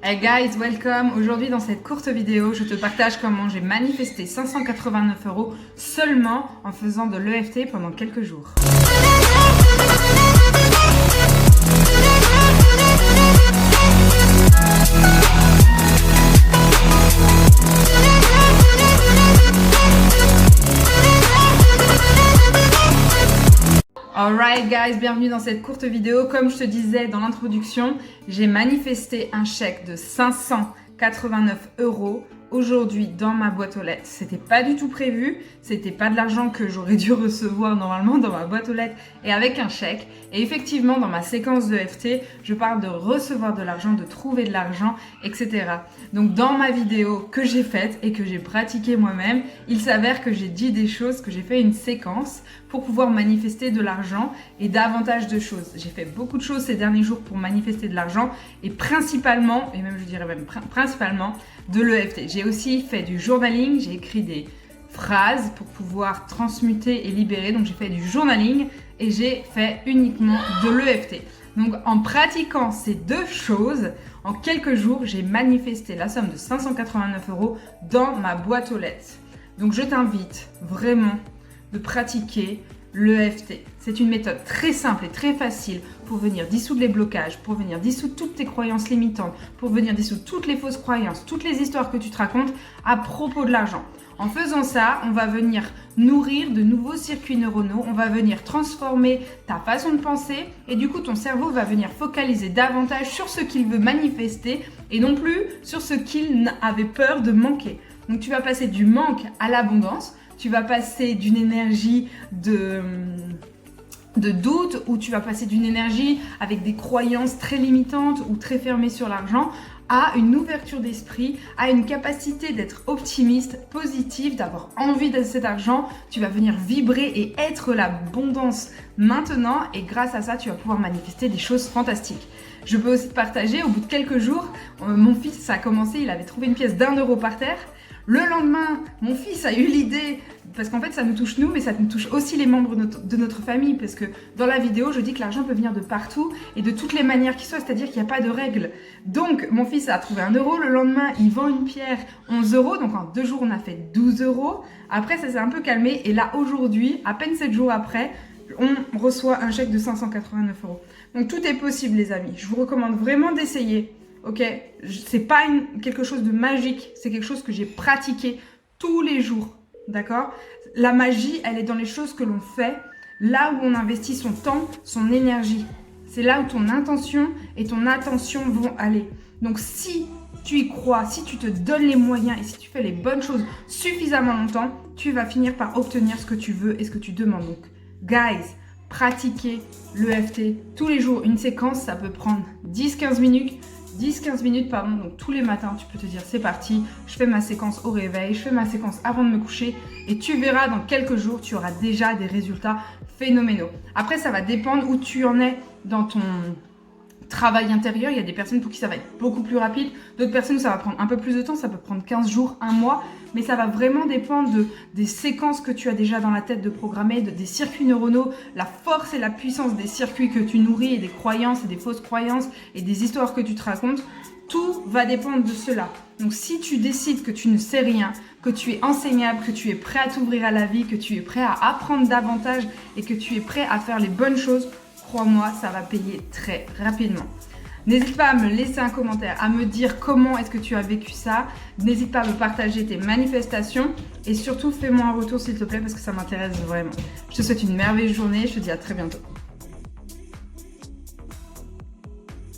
Hey guys, welcome! Aujourd'hui dans cette courte vidéo, je te partage comment j'ai manifesté 589 € seulement en faisant de l'EFT pendant quelques jours. Alright guys, bienvenue dans cette courte vidéo. Comme je te disais dans l'introduction, j'ai manifesté un chèque de 589 € aujourd'hui dans ma boîte aux lettres. C'était pas du tout prévu, c'était pas de l'argent que j'aurais dû recevoir normalement dans ma boîte aux lettres et avec un chèque. Et effectivement, dans ma séquence de FT, je parle de recevoir de l'argent, de trouver de l'argent, etc. Donc dans ma vidéo que j'ai faite et que j'ai pratiquée moi-même, il s'avère que j'ai dit des choses, que j'ai fait une séquence pour pouvoir manifester de l'argent et davantage de choses. J'ai fait beaucoup de choses ces derniers jours pour manifester de l'argent et principalement, et même je dirais même principalement, de l'EFT. J'ai aussi fait du journaling, j'ai écrit des phrases pour pouvoir transmuter et libérer. Donc j'ai fait du journaling et j'ai fait uniquement de l'EFT. Donc en pratiquant ces deux choses, en quelques jours, j'ai manifesté la somme de 589 € dans ma boîte aux lettres. Donc je t'invite vraiment de pratiquer l'EFT. C'est une méthode très simple et très facile pour venir dissoudre les blocages, pour venir dissoudre toutes tes croyances limitantes, pour venir dissoudre toutes les fausses croyances, toutes les histoires que tu te racontes à propos de l'argent. En faisant ça, on va venir nourrir de nouveaux circuits neuronaux, on va venir transformer ta façon de penser et du coup ton cerveau va venir focaliser davantage sur ce qu'il veut manifester et non plus sur ce qu'il avait peur de manquer. Donc tu vas passer du manque à l'abondance. Tu vas passer d'une énergie de doute ou tu vas passer d'une énergie avec des croyances très limitantes ou très fermées sur l'argent à une ouverture d'esprit, à une capacité d'être optimiste, positive, d'avoir envie de cet argent. Tu vas venir vibrer et être l'abondance maintenant et grâce à ça, tu vas pouvoir manifester des choses fantastiques. Je peux aussi te partager, au bout de quelques jours, mon fils, ça a commencé, il avait trouvé une pièce d'1 € par terre. Le lendemain, mon fils a eu l'idée, parce qu'en fait ça nous touche nous, mais ça nous touche aussi les membres de notre famille, parce que dans la vidéo, je dis que l'argent peut venir de partout et de toutes les manières qui soient, c'est-à-dire qu'il n'y a pas de règle. Donc mon fils a trouvé 1 €, le lendemain il vend une pierre 11 €, donc en 2 jours on a fait 12 €. Après ça s'est un peu calmé et là aujourd'hui, à peine 7 jours après, on reçoit un chèque de 589 €. Donc tout est possible les amis, je vous recommande vraiment d'essayer. Ok, c'est pas quelque chose de magique, c'est quelque chose que j'ai pratiqué tous les jours, d'accord? La magie, elle est dans les choses que l'on fait, là où on investit son temps, son énergie. C'est là où ton intention et ton attention vont aller. Donc si tu y crois, si tu te donnes les moyens et si tu fais les bonnes choses suffisamment longtemps, tu vas finir par obtenir ce que tu veux et ce que tu demandes. Donc, guys, pratiquez l'EFT tous les jours. Une séquence, ça peut prendre 10-15 minutes. 10-15 minutes, pardon, donc tous les matins, tu peux te dire c'est parti, je fais ma séquence au réveil, je fais ma séquence avant de me coucher et tu verras dans quelques jours, tu auras déjà des résultats phénoménaux. Après, ça va dépendre où tu en es dans ton travail intérieur. Il y a des personnes pour qui ça va être beaucoup plus rapide, d'autres personnes où ça va prendre un peu plus de temps, ça peut prendre 15 jours, 1 mois, mais ça va vraiment dépendre des séquences que tu as déjà dans la tête de programmer, des circuits neuronaux, la force et la puissance des circuits que tu nourris et des croyances et des fausses croyances et des histoires que tu te racontes. Tout va dépendre de cela. Donc si tu décides que tu ne sais rien, que tu es enseignable, que tu es prêt à t'ouvrir à la vie, que tu es prêt à apprendre davantage et que tu es prêt à faire les bonnes choses, crois-moi, ça va payer très rapidement. N'hésite pas à me laisser un commentaire, à me dire comment est-ce que tu as vécu ça. N'hésite pas à me partager tes manifestations et surtout fais-moi un retour s'il te plaît parce que ça m'intéresse vraiment. Je te souhaite une merveilleuse journée et je te dis à très bientôt.